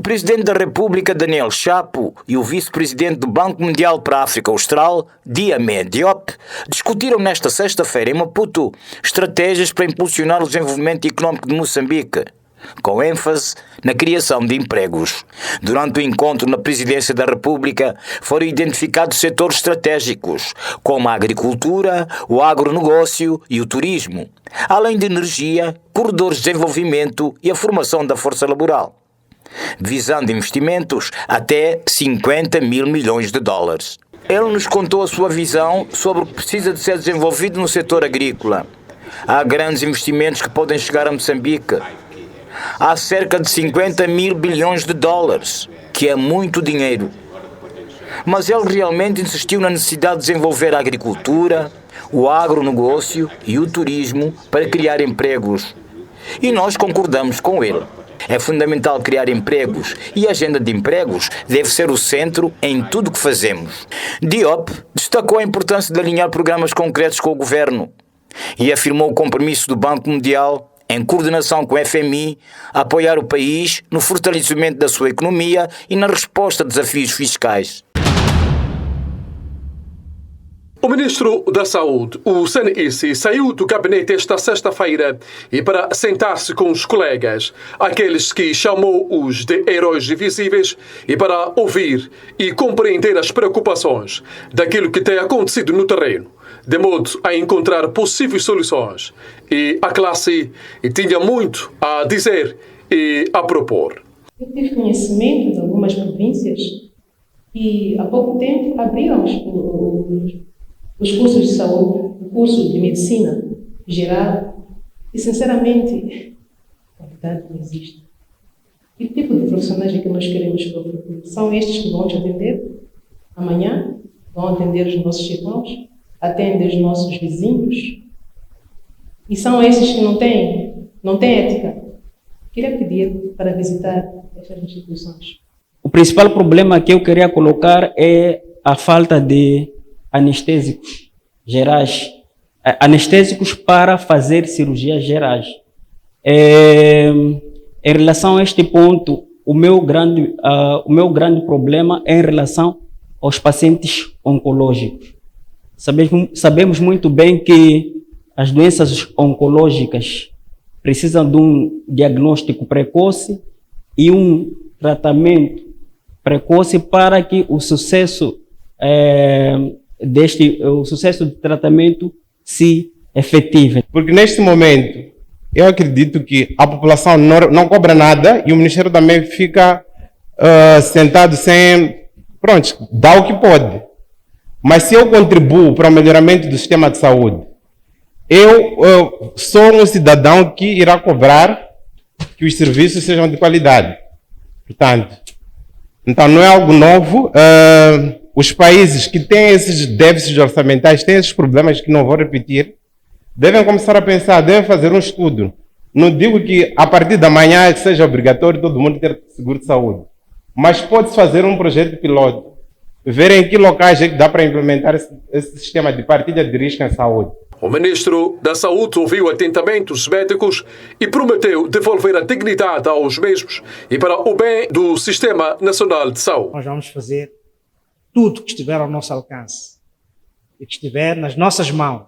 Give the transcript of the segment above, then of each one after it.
presidente da República, Daniel Chapo, e o vice-presidente do Banco Mundial para a África Austral, Diamé Diop, discutiram nesta sexta-feira em Maputo estratégias para impulsionar o desenvolvimento económico de Moçambique, com ênfase na criação de empregos. Durante o encontro na Presidência da República, foram identificados setores estratégicos, como a agricultura, o agronegócio e o turismo, além de energia, corredores de desenvolvimento e a formação da força laboral, visando investimentos até 50 mil milhões de dólares. Ele nos contou a sua visão sobre o que precisa de ser desenvolvido no setor agrícola. Há grandes investimentos que podem chegar a Moçambique. Há cerca de 50 mil bilhões de dólares, que é muito dinheiro. Mas ele realmente insistiu na necessidade de desenvolver a agricultura, o agronegócio e o turismo para criar empregos. E nós concordamos com ele. É fundamental criar empregos e a agenda de empregos deve ser o centro em tudo o que fazemos. Diop destacou a importância de alinhar programas concretos com o governo e afirmou o compromisso do Banco Mundial, em coordenação com o FMI, a apoiar o país no fortalecimento da sua economia e na resposta a desafios fiscais. O ministro da Saúde, o Sanici, saiu do gabinete esta sexta-feira e para sentar-se com os colegas, aqueles que chamou-os de heróis invisíveis, e para ouvir e compreender as preocupações daquilo que tem acontecido no terreno, de modo a encontrar possíveis soluções. E a classe tinha muito a dizer e a propor. Eu tive conhecimento de algumas províncias e há pouco tempo abriram os cursos de saúde, o curso de medicina geral, e sinceramente, a qualidade não existe. Que tipo de profissionais é que nós queremos para o futuro? São estes que vão te atender amanhã, vão atender os nossos irmãos, atendem os nossos vizinhos, e são esses que não têm ética. Queria pedir para visitar estas instituições. O principal problema que eu queria colocar é a falta de anestésicos gerais, anestésicos para fazer cirurgias gerais. Em relação a este ponto, o meu grande problema é em relação aos pacientes oncológicos. Sabemos muito bem que as doenças oncológicas precisam de um diagnóstico precoce e um tratamento precoce para que o sucesso do tratamento se efetive. Porque neste momento, eu acredito que a população não cobra nada e o Ministério também fica sentado sem... Pronto, dá o que pode. Mas se eu contribuo para o melhoramento do sistema de saúde, eu sou um cidadão que irá cobrar que os serviços sejam de qualidade. Portanto, então não é algo novo. Os países que têm esses déficits orçamentais, têm esses problemas que não vou repetir, devem começar a pensar, devem fazer um estudo. Não digo que a partir da manhã seja obrigatório todo mundo ter seguro de saúde, mas pode-se fazer um projeto piloto, ver em que locais é que dá para implementar esse sistema de partilha de risco em saúde. O ministro da Saúde ouviu atentamente os médicos e prometeu devolver a dignidade aos mesmos e para o bem do Sistema Nacional de Saúde. Nós vamos fazer tudo que estiver ao nosso alcance e que estiver nas nossas mãos,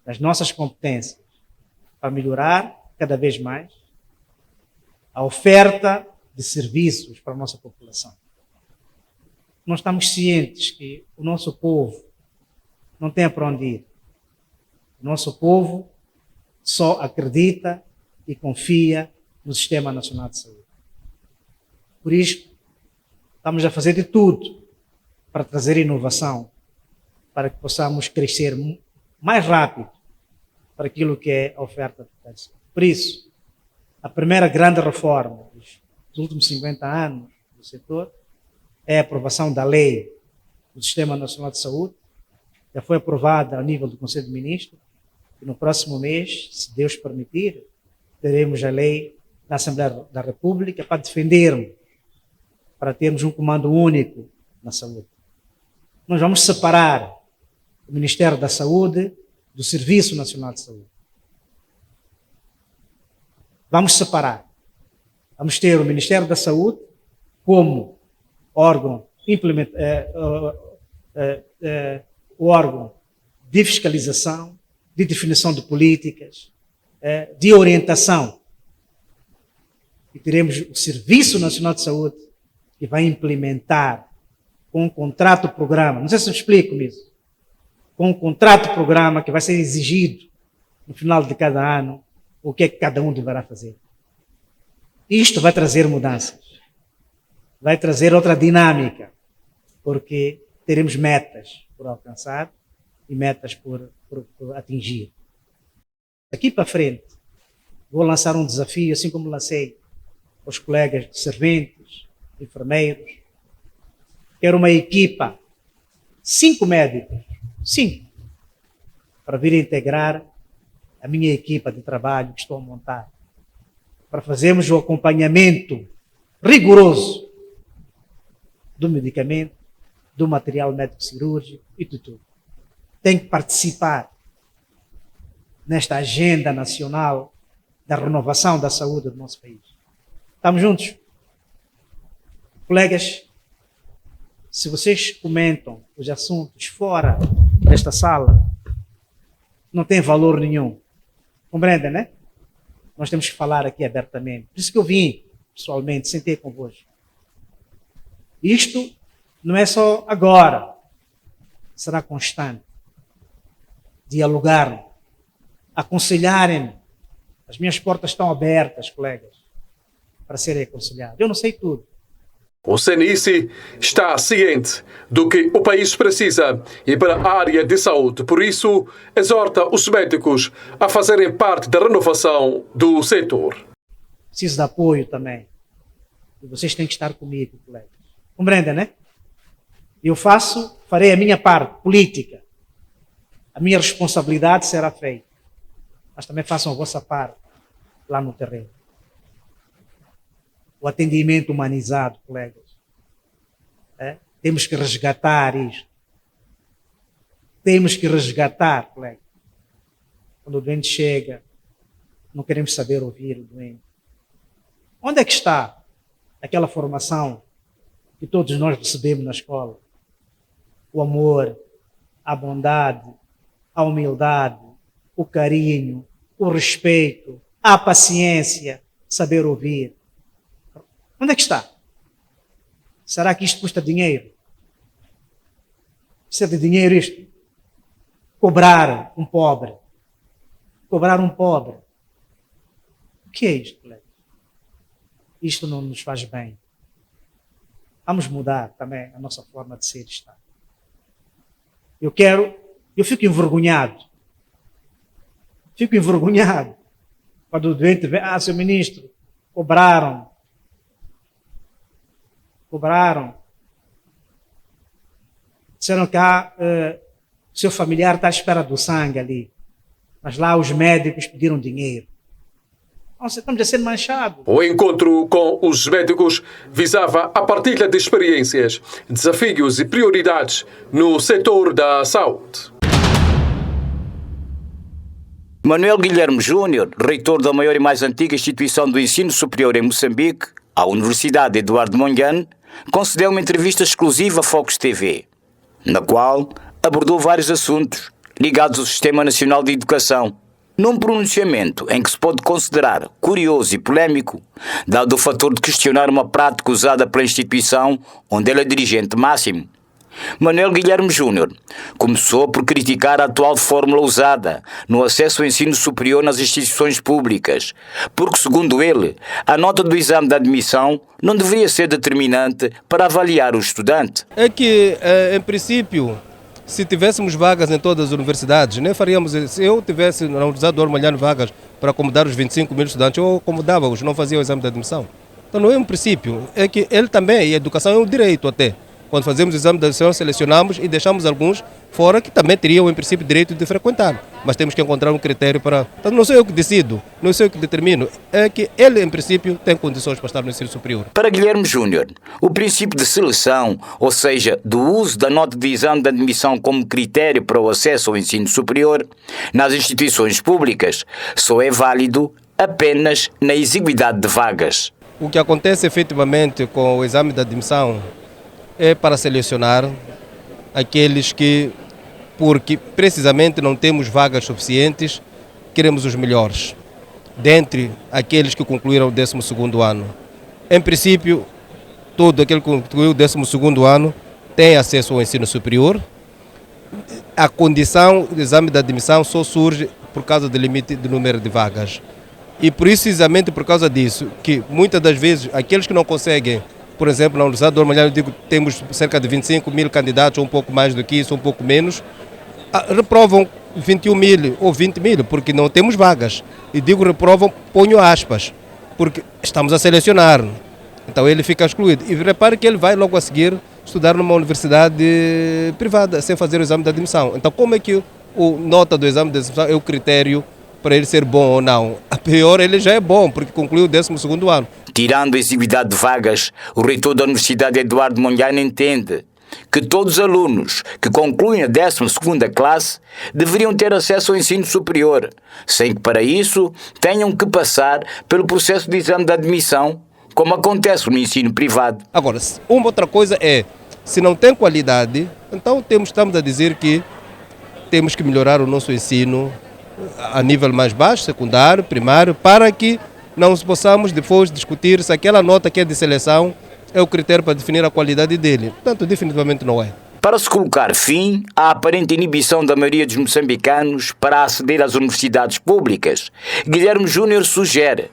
nas nossas competências, para melhorar cada vez mais a oferta de serviços para a nossa população. Nós estamos cientes que o nosso povo não tem para onde ir. O nosso povo só acredita e confia no Sistema Nacional de Saúde. Por isso, estamos a fazer de tudo para trazer inovação, para que possamos crescer mais rápido para aquilo que é a oferta de saúde. Por isso, a primeira grande reforma dos últimos 50 anos do setor é a aprovação da lei do Sistema Nacional de Saúde. Já foi aprovada ao nível do Conselho de Ministros e no próximo mês, se Deus permitir, teremos a lei na Assembleia da República para defendermos, para termos um comando único na saúde. Nós vamos separar o Ministério da Saúde do Serviço Nacional de Saúde. Vamos separar. Vamos ter o Ministério da Saúde como órgão o órgão de fiscalização, de definição de políticas, de orientação. E teremos o Serviço Nacional de Saúde, que vai implementar com um contrato-programa, não sei se eu explico isso, com um contrato-programa que vai ser exigido no final de cada ano, o que é que cada um deverá fazer. Isto vai trazer mudanças, vai trazer outra dinâmica, porque teremos metas por alcançar e metas por atingir. Daqui para frente, vou lançar um desafio, assim como lancei aos colegas de serventes, enfermeiros. Quero uma equipa, 5 médicos, 5, para vir integrar a minha equipa de trabalho que estou a montar, para fazermos o acompanhamento rigoroso do medicamento, do material médico-cirúrgico e de tudo. Tem que participar nesta agenda nacional da renovação da saúde do nosso país. Estamos juntos? Colegas, se vocês comentam os assuntos fora desta sala, não tem valor nenhum. Compreendem, né? Nós temos que falar aqui abertamente. Por isso que eu vim, pessoalmente, sentei convosco. Isto não é só agora. Será constante. Dialogar, aconselharem-me. As minhas portas estão abertas, colegas, para serem aconselhados. Eu não sei tudo. O CNIC está ciente do que o país precisa e para a área de saúde. Por isso, exorta os médicos a fazerem parte da renovação do setor. Preciso de apoio também. E vocês têm que estar comigo, colegas. Compreendem, né? Eu farei a minha parte política. A minha responsabilidade será feita. Mas também façam a vossa parte lá no terreno. O atendimento humanizado, colegas. Temos que resgatar isto. Temos que resgatar, colegas. Quando o doente chega, não queremos saber ouvir o doente. Onde é que está aquela formação que todos nós recebemos na escola? O amor, a bondade, a humildade, o carinho, o respeito, a paciência, saber ouvir. Onde é que está? Será que isto custa dinheiro? Precisa de dinheiro isto? Cobrar um pobre. Cobrar um pobre. O que é isto, colega? Isto não nos faz bem. Vamos mudar também a nossa forma de ser e estar. Eu fico envergonhado. Fico envergonhado quando o doente vem, seu ministro, cobraram. Disseram que o seu familiar está à espera do sangue ali. Mas lá os médicos pediram dinheiro. Nossa, estamos a ser manchados. O encontro com os médicos visava a partilha de experiências, desafios e prioridades no setor da saúde. Manuel Guilherme Júnior, reitor da maior e mais antiga instituição do ensino superior em Moçambique, a Universidade Eduardo Mondlane, concedeu uma entrevista exclusiva à Focus TV, na qual abordou vários assuntos ligados ao Sistema Nacional de Educação, num pronunciamento em que se pode considerar curioso e polémico, dado o fator de questionar uma prática usada pela instituição onde ele é dirigente máximo. Manuel Guilherme Júnior começou por criticar a atual fórmula usada no acesso ao ensino superior nas instituições públicas, porque, segundo ele, a nota do exame de admissão não deveria ser determinante para avaliar o estudante. É que, em princípio, se tivéssemos vagas em todas as universidades, nem faríamos. Se eu tivesse na Universidade do Mondlane vagas para acomodar os 25 mil estudantes, eu acomodava-os, não fazia o exame de admissão. Então não é um princípio, é que ele também, e a educação é um direito até. Quando fazemos o exame de admissão, selecionamos e deixamos alguns fora que também teriam, em princípio, direito de frequentar. Mas temos que encontrar um critério para... Então, não sou eu que decido, não sou eu que determino. É que ele, em princípio, tem condições para estar no ensino superior. Para Guilherme Júnior, o princípio de seleção, ou seja, do uso da nota de exame de admissão como critério para o acesso ao ensino superior nas instituições públicas, só é válido apenas na exiguidade de vagas. O que acontece efetivamente com o exame de admissão é para selecionar aqueles que, porque precisamente não temos vagas suficientes, queremos os melhores, dentre aqueles que concluíram o 12º ano. Em princípio, todo aquele que concluiu o 12º ano tem acesso ao ensino superior. A condição do exame de admissão só surge por causa do limite do número de vagas. E precisamente por causa disso, que muitas das vezes aqueles que não conseguem, por exemplo, na Universidade do Ormalhão, eu digo, temos cerca de 25 mil candidatos, ou um pouco mais do que isso, ou um pouco menos, reprovam 21 mil ou 20 mil, porque não temos vagas. E digo reprovam, ponho aspas, porque estamos a selecionar. Então ele fica excluído. E repare que ele vai logo a seguir estudar numa universidade privada, sem fazer o exame de admissão. Então como é que a nota do exame de admissão é o critério para ele ser bom ou não? A pior, ele já é bom, porque concluiu o 12º ano. Tirando a exiguidade de vagas, o reitor da Universidade Eduardo Mondlane entende que todos os alunos que concluem a 12ª classe deveriam ter acesso ao ensino superior, sem que para isso tenham que passar pelo processo de exame de admissão, como acontece no ensino privado. Agora, uma outra coisa é, se não tem qualidade, então estamos a dizer que temos que melhorar o nosso ensino a nível mais baixo, secundário, primário, para que não possamos depois discutir se aquela nota que é de seleção é o critério para definir a qualidade dele. Portanto, definitivamente não é. Para se colocar fim à aparente inibição da maioria dos moçambicanos para aceder às universidades públicas, Guilherme Júnior sugere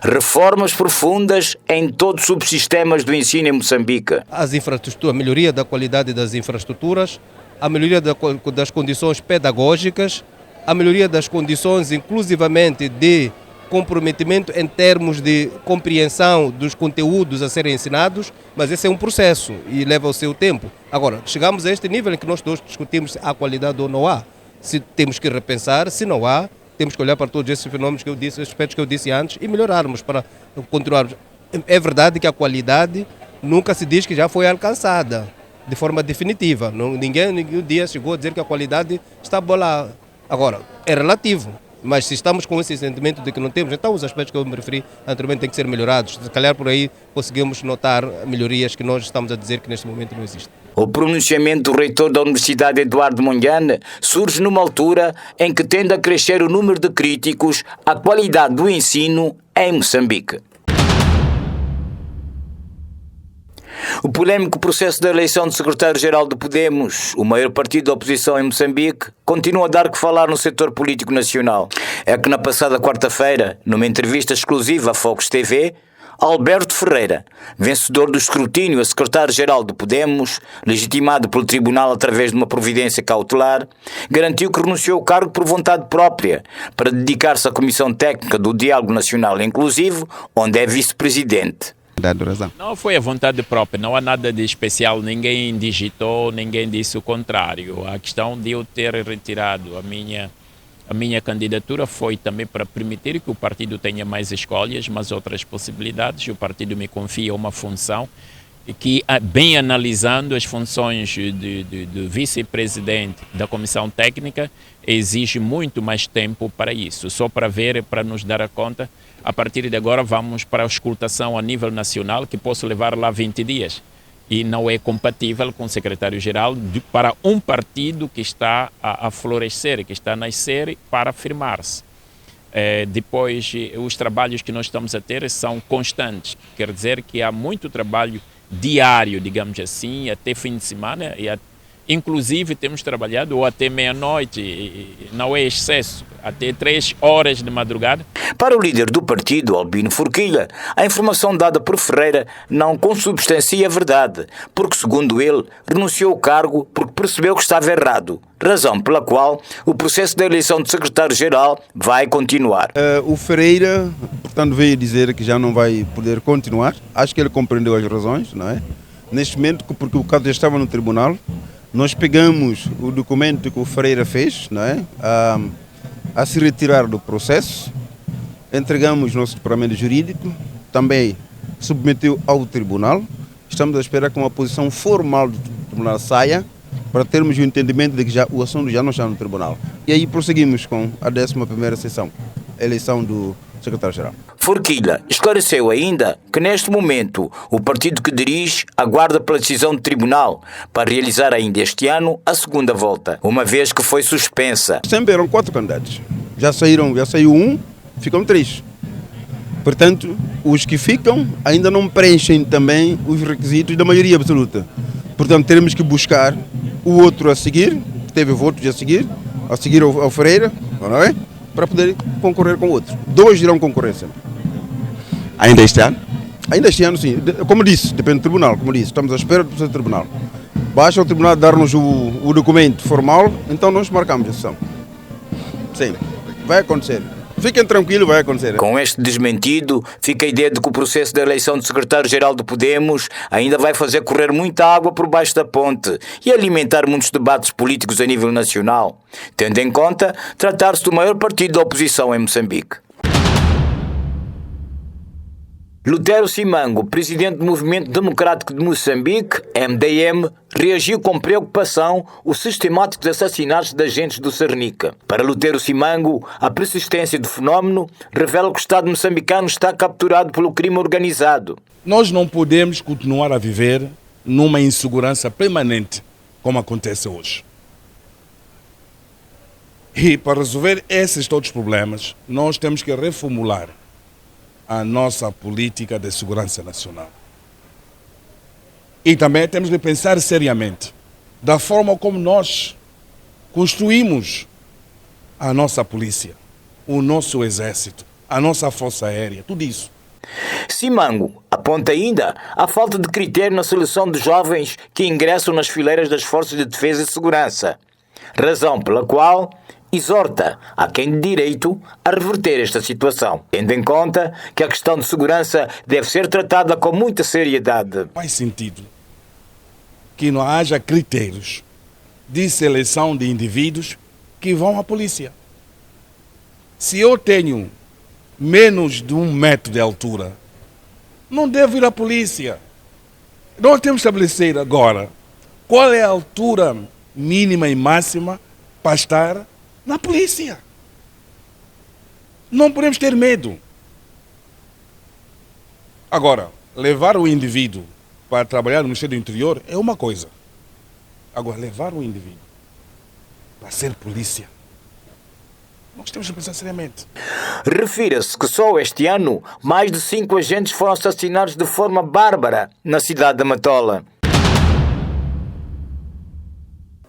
reformas profundas em todos os subsistemas do ensino em Moçambique. As infraestruturas, a melhoria da qualidade das infraestruturas, a melhoria das condições pedagógicas, a melhoria das condições inclusivamente de comprometimento em termos de compreensão dos conteúdos a serem ensinados, mas esse é um processo e leva o seu tempo. Agora, chegamos a este nível em que nós todos discutimos se há qualidade ou não há. Se temos que repensar, se não há, temos que olhar para todos esses fenômenos que eu disse, esses aspectos que eu disse antes e melhorarmos para continuarmos. É verdade que a qualidade nunca se diz que já foi alcançada de forma definitiva. Ninguém um dia chegou a dizer que a qualidade está boa lá. Agora, é relativo, mas se estamos com esse sentimento de que não temos, então os aspectos que eu me referi anteriormente têm que ser melhorados. Se calhar por aí conseguimos notar melhorias que nós estamos a dizer que neste momento não existem. O pronunciamento do reitor da Universidade Eduardo Mondlane surge numa altura em que tende a crescer o número de críticos à qualidade do ensino em Moçambique. O polémico processo da eleição de secretário-geral do Podemos, o maior partido da oposição em Moçambique, continua a dar que falar no setor político nacional. É que na passada quarta-feira, numa entrevista exclusiva à Focus TV, Alberto Ferreira, vencedor do escrutínio a secretário-geral do Podemos, legitimado pelo tribunal através de uma providência cautelar, garantiu que renunciou ao cargo por vontade própria para dedicar-se à Comissão Técnica do Diálogo Nacional Inclusivo, onde é vice-presidente. Não foi a vontade própria, não há nada de especial, ninguém digitou, ninguém disse o contrário. A questão de eu ter retirado a minha candidatura foi também para permitir que o partido tenha mais escolhas, mas outras possibilidades. O partido me confia uma função que, bem analisando as funções de vice-presidente da Comissão Técnica, exige muito mais tempo para isso. Só para ver, para nos dar conta, a partir de agora vamos para a escrutação a nível nacional, que posso levar lá 20 dias. E não é compatível com o secretário-geral para um partido que está a florescer, que está a nascer para firmar-se. Depois, os trabalhos que nós estamos a ter são constantes. Quer dizer que há muito trabalho diário, digamos assim, até fim de semana. Inclusive, temos trabalhado ou até meia-noite, não é excesso, até 3 horas de madrugada. Para o líder do partido, Albino Forquilha, a informação dada por Ferreira não consubstancia a verdade, porque, segundo ele, renunciou ao cargo porque percebeu que estava errado, razão pela qual o processo da eleição de secretário-geral vai continuar. O Ferreira, portanto, veio dizer que já não vai poder continuar. Acho que ele compreendeu as razões, não é? Neste momento, porque o caso já estava no tribunal, nós pegamos o documento que o Ferreira fez, não é? A se retirar do processo, entregamos nosso departamento jurídico, também submeteu ao tribunal. Estamos a esperar que uma posição formal do tribunal saia para termos o entendimento de que o assunto já não está no tribunal. E aí prosseguimos com a 11ª sessão, a eleição do secretário-geral. Forquilha esclareceu ainda que neste momento o partido que dirige aguarda pela decisão do tribunal para realizar ainda este ano a segunda volta, uma vez que foi suspensa. Sempre eram 4 candidatos. Já saiu um, ficam 3. Portanto, os que ficam ainda não preenchem também os requisitos da maioria absoluta. Portanto, teremos que buscar o outro a seguir, que teve votos a seguir ao Freire, não é? Para poder concorrer com o outro. 2 irão concorrer sempre. Ainda este ano? Ainda este ano, sim. Como disse, depende do tribunal. Como disse, estamos à espera do tribunal. Basta o tribunal dar-nos o documento formal, então nós marcamos a sessão. Sim, vai acontecer. Fiquem tranquilos, vai acontecer. Com este desmentido, fica a ideia de que o processo da eleição de secretário-geral do Podemos ainda vai fazer correr muita água por baixo da ponte e alimentar muitos debates políticos a nível nacional, tendo em conta tratar-se do maior partido da oposição em Moçambique. Lutero Simango, presidente do Movimento Democrático de Moçambique, MDM, reagiu com preocupação aos sistemáticos assassinatos de agentes do Cernica. Para Lutero Simango, a persistência do fenómeno revela que o Estado moçambicano está capturado pelo crime organizado. Nós não podemos continuar a viver numa insegurança permanente, como acontece hoje. E para resolver esses todos os problemas, nós temos que reformular a nossa política de segurança nacional. E também temos de pensar seriamente da forma como nós construímos a nossa polícia, o nosso exército, a nossa força aérea, tudo isso. Simango aponta ainda a falta de critério na seleção de jovens que ingressam nas fileiras das forças de defesa e segurança, razão pela qual exorta a quem de direito a reverter esta situação, tendo em conta que a questão de segurança deve ser tratada com muita seriedade. Faz sentido que não haja critérios de seleção de indivíduos que vão à polícia. Se eu tenho menos de 1 metro de altura, não devo ir à polícia. Nós temos que estabelecer agora qual é a altura mínima e máxima para estar na polícia. Não podemos ter medo. Agora, levar o indivíduo para trabalhar no Ministério do Interior é uma coisa. Agora, levar o indivíduo para ser polícia, nós temos que pensar seriamente. Refira-se que só este ano mais de 5 agentes foram assassinados de forma bárbara na cidade da Matola.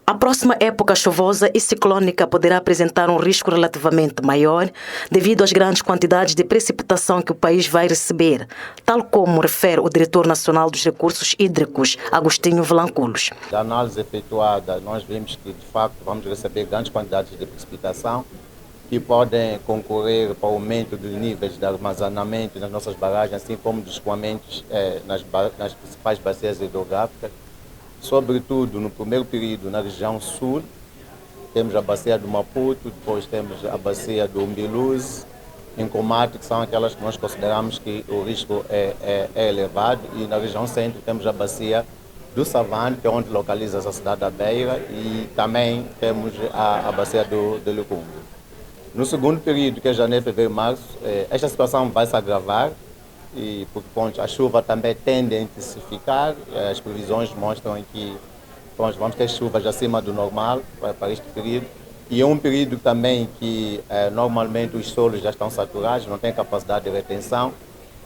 A próxima época chuvosa e ciclónica poderá apresentar um risco relativamente maior devido às grandes quantidades de precipitação que o país vai receber, tal como refere o diretor nacional dos recursos hídricos, Agostinho Vilanculos. Da análise efetuada, nós vimos que, de facto, vamos receber grandes quantidades de precipitação que podem concorrer para o aumento dos níveis de armazenamento nas nossas barragens, assim como dos escoamentos nas principais bacias hidrográficas. Sobretudo no primeiro período na região sul, temos a bacia do Maputo, depois temos a bacia do Umbiluz, em Comate, que são aquelas que nós consideramos que o risco é elevado, e na região centro temos a bacia do Savane, que é onde localiza-se a cidade da Beira, e também temos a bacia do Lecumbe. No segundo período, que é janeiro, fevereiro e março, esta situação vai se agravar, e porque a chuva também tende a intensificar. As previsões mostram que vamos ter chuvas acima do normal para este período, e é um período também que normalmente os solos já estão saturados, não tem capacidade de retenção,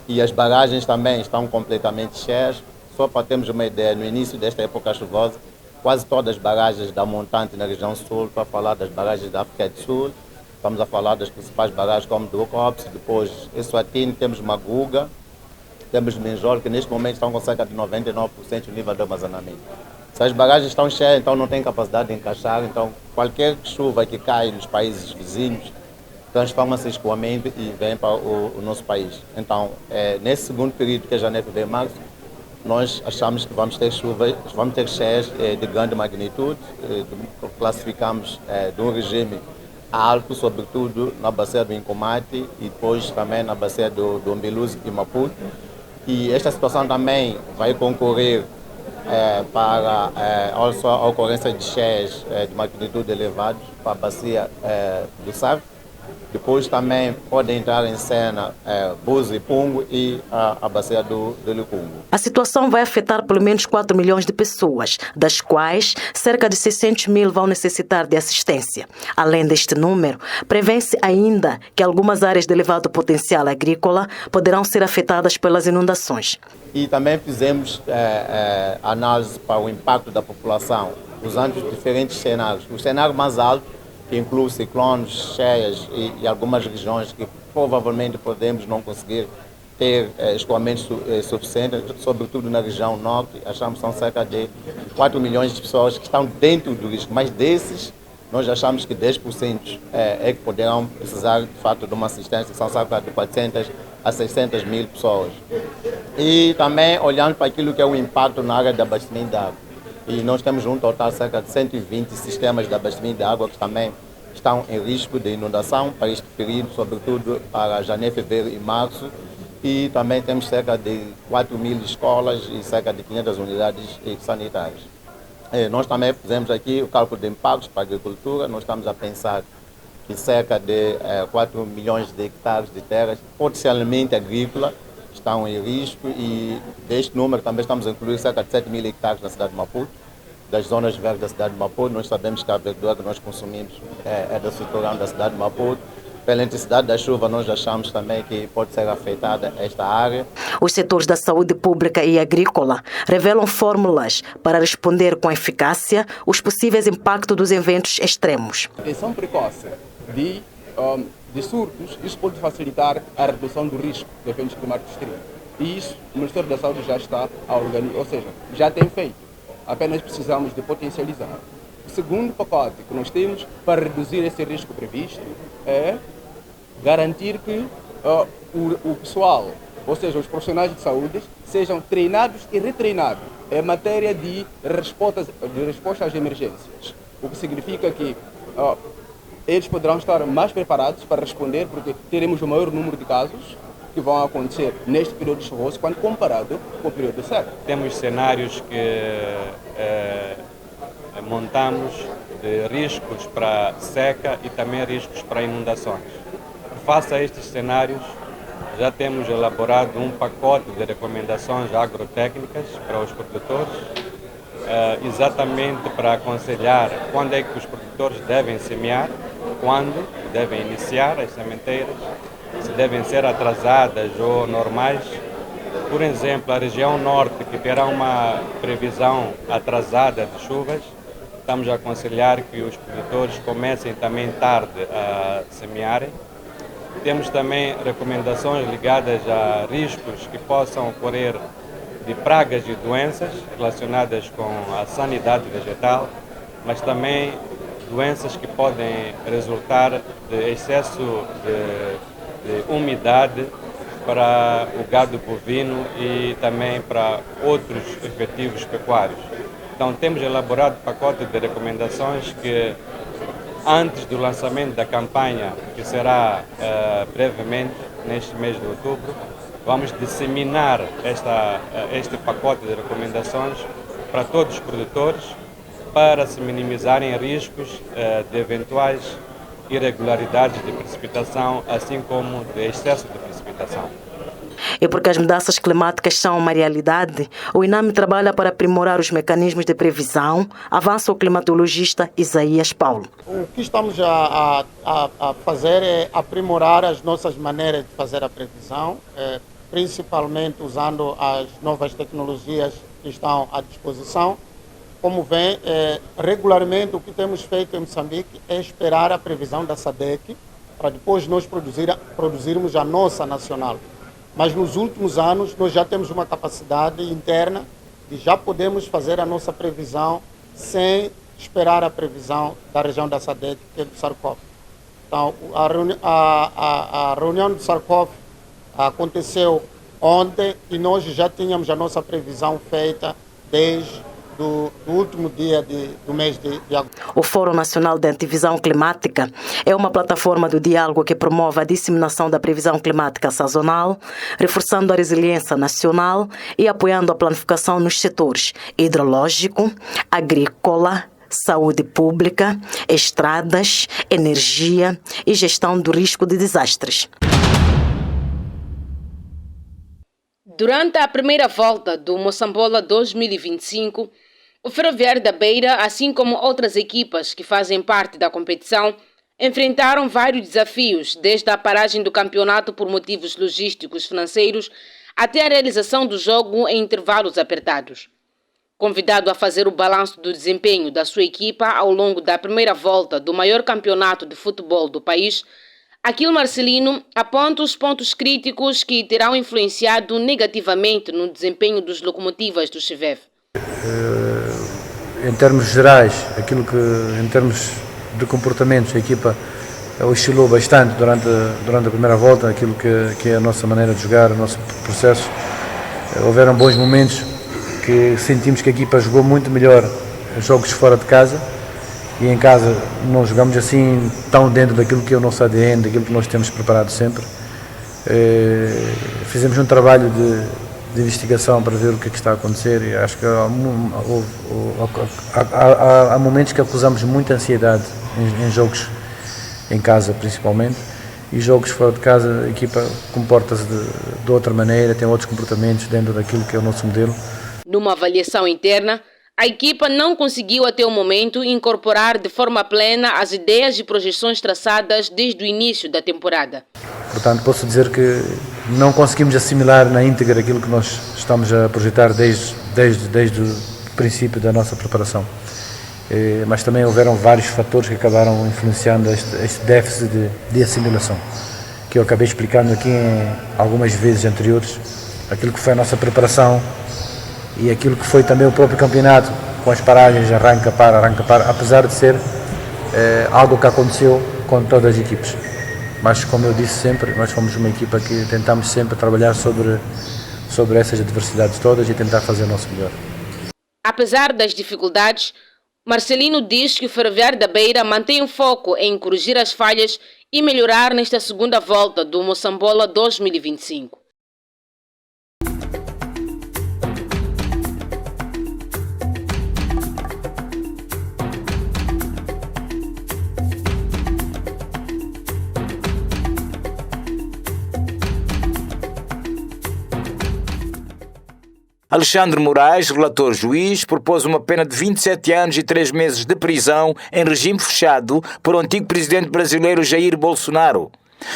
e as barragens também estão completamente cheias. Só para termos uma ideia, no início desta época chuvosa, quase todas as barragens da montante na região sul, para falar das barragens da África do Sul, estamos a falar das principais barragens como do Ocops, depois Eswatini, temos Maguga, temos Minjol, que neste momento estão com cerca de 99% do nível de armazenamento. Se as barragens estão cheias, então não tem capacidade de encaixar, então qualquer chuva que cai nos países vizinhos transforma-se em escoamento e vem para o nosso país. Então, nesse segundo período, que é janeiro, fevereiro e março, nós achamos que vamos ter chuvas, vamos ter cheias de grande magnitude, classificamos de um regime alto, sobretudo na bacia do Incomate e depois também na bacia do Umbiluz e Maputo. E esta situação também vai concorrer para a ocorrência de cheias de magnitude elevada para a bacia do Save Depois também pode entrar em cena Buzi e Pungo e a bacia do Licungo. A situação vai afetar pelo menos 4 milhões de pessoas, das quais cerca de 600 mil vão necessitar de assistência. Além deste número, prevê-se ainda que algumas áreas de elevado potencial agrícola poderão ser afetadas pelas inundações. E também fizemos análise para o impacto da população, usando os diferentes cenários. O cenário mais alto, que inclui ciclones, cheias e algumas regiões que provavelmente podemos não conseguir ter escoamento suficiente, sobretudo na região norte, achamos que são cerca de 4 milhões de pessoas que estão dentro do risco, mas desses nós achamos que 10% é que poderão precisar de fato de uma assistência, que são cerca de 400 a 600 mil pessoas. E também olhando para aquilo que é o impacto na área de abastecimento de água. E nós temos um total de cerca de 120 sistemas de abastecimento de água que também estão em risco de inundação para este período, sobretudo para janeiro, fevereiro e março. E também temos cerca de 4 mil escolas e cerca de 500 unidades sanitárias. Nós também fizemos aqui o cálculo de impactos para a agricultura. Nós estamos a pensar que cerca de 4 milhões de hectares de terras potencialmente agrícolas estão em risco e deste número também estamos a incluir cerca de 7 mil hectares na cidade de Maputo. Das zonas verdes da cidade de Maputo, nós sabemos que a verdura que nós consumimos é do setorão da cidade de Maputo. Pela intensidade da chuva, nós achamos também que pode ser afetada esta área. Os setores da saúde pública e agrícola revelam fórmulas para responder com eficácia os possíveis impactos dos eventos extremos. A detecção precoce de surtos, isso pode facilitar a redução do risco de eventos climáticos extremos. E isso o Ministério da Saúde já está a organizar, ou seja, já tem feito. Apenas precisamos de potencializar. O segundo pacote que nós temos para reduzir esse risco previsto é garantir que o pessoal, ou seja, os profissionais de saúde, sejam treinados e retreinados em matéria de resposta às emergências. O que significa que eles poderão estar mais preparados para responder, porque teremos o maior número de casos que vão acontecer neste período chuvoso quando comparado com o período de seca. Temos cenários que montamos de riscos para seca e também riscos para inundações. Face a estes cenários, já temos elaborado um pacote de recomendações agrotécnicas para os produtores, exatamente para aconselhar quando é que os produtores devem semear, quando devem iniciar as sementeiras, se devem ser atrasadas ou normais. Por exemplo, a região norte, que terá uma previsão atrasada de chuvas, estamos a aconselhar que os produtores comecem também tarde a semearem. Temos também recomendações ligadas a riscos que possam ocorrer de pragas e doenças relacionadas com a sanidade vegetal, mas também doenças que podem resultar de excesso de umidade para o gado bovino e também para outros efetivos pecuários. Então temos elaborado pacote de recomendações que, antes do lançamento da campanha, que será brevemente, neste mês de outubro, vamos disseminar este pacote de recomendações para todos os produtores, para se minimizarem riscos de eventuais irregularidades de precipitação, assim como de excesso de precipitação. E porque as mudanças climáticas são uma realidade, o INAME trabalha para aprimorar os mecanismos de previsão, avança o climatologista Isaías Paulo. O que estamos a fazer é aprimorar as nossas maneiras de fazer a previsão, principalmente usando as novas tecnologias que estão à disposição. Como vem, regularmente o que temos feito em Moçambique é esperar a previsão da SADC para depois nós produzirmos a nossa nacional. Mas nos últimos anos nós já temos uma capacidade interna de já podemos fazer a nossa previsão sem esperar a previsão da região da SADC, que é do Sarkov. Então, a reunião do Sarkov aconteceu ontem e nós já tínhamos a nossa previsão feita desde do último dia do mês de agosto. O Fórum Nacional de Antivisão Climática é uma plataforma do diálogo que promove a disseminação da previsão climática sazonal, reforçando a resiliência nacional e apoiando a planificação nos setores hidrológico, agrícola, saúde pública, estradas, energia e gestão do risco de desastres. Durante a primeira volta do Moçambola 2025, o Ferroviário da Beira, assim como outras equipas que fazem parte da competição, enfrentaram vários desafios, desde a paragem do campeonato por motivos logísticos financeiros até a realização do jogo em intervalos apertados. Convidado a fazer o balanço do desempenho da sua equipa ao longo da primeira volta do maior campeonato de futebol do país, Aquilo Marcelino aponta os pontos críticos que terão influenciado negativamente no desempenho dos locomotivas do Chevev. Em termos gerais, aquilo que, em termos de comportamentos, a equipa oscilou bastante durante a primeira volta, aquilo que é a nossa maneira de jogar, o nosso processo. Houveram bons momentos que sentimos que a equipa jogou muito melhor jogos fora de casa, e em casa não jogamos assim tão dentro daquilo que é o nosso ADN, daquilo que nós temos preparado sempre. Fizemos um trabalho de investigação para ver o que é que está a acontecer, e acho que há momentos que acusamos muita ansiedade em jogos em casa principalmente, e jogos fora de casa a equipa comporta-se de outra maneira, tem outros comportamentos dentro daquilo que é o nosso modelo. Numa avaliação interna, a equipa não conseguiu até o momento incorporar de forma plena as ideias e projeções traçadas desde o início da temporada. Portanto, posso dizer que não conseguimos assimilar na íntegra aquilo que nós estamos a projetar desde o princípio da nossa preparação. Mas também houveram vários fatores que acabaram influenciando este déficit de assimilação, que eu acabei explicando aqui algumas vezes anteriores, aquilo que foi a nossa preparação e aquilo que foi também o próprio campeonato, com as paragens, arranca para, apesar de ser algo que aconteceu com todas as equipes. Mas, como eu disse sempre, nós fomos uma equipa que tentamos sempre trabalhar sobre essas adversidades todas e tentar fazer o nosso melhor. Apesar das dificuldades, Marcelino diz que o Ferroviário da Beira mantém o foco em corrigir as falhas e melhorar nesta segunda volta do Moçambola 2025. Alexandre Moraes, relator juiz, propôs uma pena de 27 anos e 3 meses de prisão em regime fechado para o antigo presidente brasileiro Jair Bolsonaro,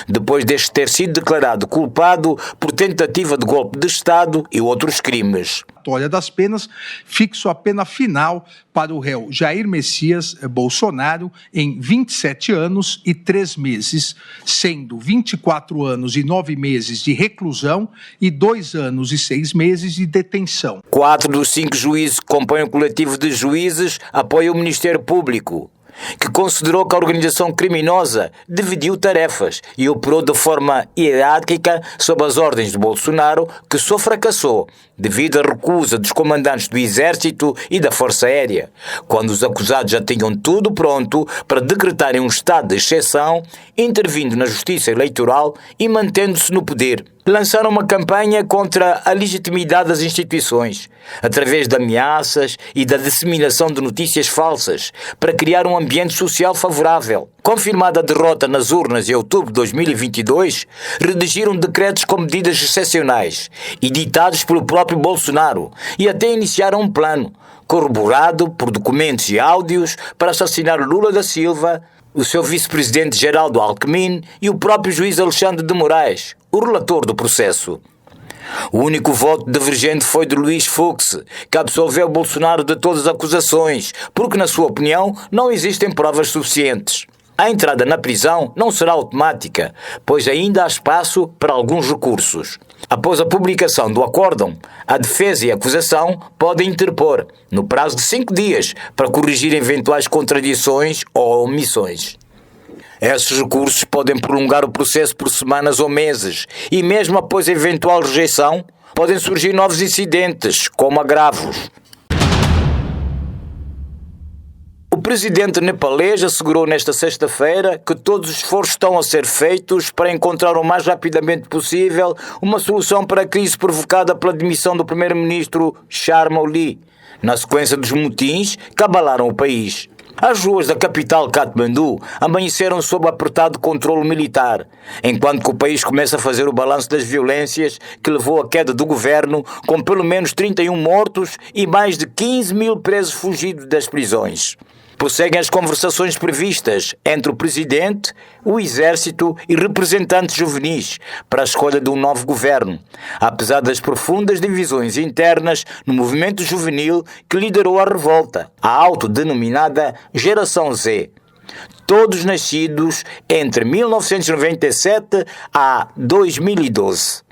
depois deste ter sido declarado culpado por tentativa de golpe de Estado e outros crimes. Olha das penas, fixou a pena final para o réu Jair Messias Bolsonaro em 27 anos e 3 meses, sendo 24 anos e 9 meses de reclusão e 2 anos e 6 meses de detenção. 4 dos 5 juízes que compõem o coletivo de juízes apoiam o Ministério Público, que considerou que a organização criminosa dividiu tarefas e operou de forma hierárquica sob as ordens de Bolsonaro, que só fracassou devido à recusa dos comandantes do Exército e da Força Aérea, quando os acusados já tinham tudo pronto para decretarem um estado de exceção, intervindo na justiça eleitoral e mantendo-se no poder. Lançaram uma campanha contra a legitimidade das instituições, através de ameaças e da disseminação de notícias falsas, para criar um ambiente social favorável. Confirmada a derrota nas urnas em outubro de 2022, redigiram decretos com medidas excepcionais, editados pelo próprio Bolsonaro, e até iniciaram um plano, corroborado por documentos e áudios, para assassinar Lula da Silva, o seu vice-presidente Geraldo Alckmin e o próprio juiz Alexandre de Moraes, o relator do processo. O único voto divergente foi de Luís Fux, que absolveu Bolsonaro de todas as acusações, porque, na sua opinião, não existem provas suficientes. A entrada na prisão não será automática, pois ainda há espaço para alguns recursos. Após a publicação do acórdão, a defesa e a acusação podem interpor, no prazo de 5 dias, para corrigir eventuais contradições ou omissões. Esses recursos podem prolongar o processo por semanas ou meses, e mesmo após a eventual rejeição, podem surgir novos incidentes, como agravos. O presidente nepalês assegurou nesta sexta-feira que todos os esforços estão a ser feitos para encontrar o mais rapidamente possível uma solução para a crise provocada pela demissão do primeiro-ministro Sharma Oli, na sequência dos motins que abalaram o país. As ruas da capital Katmandu amanheceram sob apertado controle militar, enquanto que o país começa a fazer o balanço das violências que levou à queda do governo, com pelo menos 31 mortos e mais de 15 mil presos fugidos das prisões. Prosseguem as conversações previstas entre o presidente, o exército e representantes juvenis para a escolha de um novo governo, apesar das profundas divisões internas no movimento juvenil que liderou a revolta, a autodenominada Geração Z. Todos nascidos entre 1997 a 2012.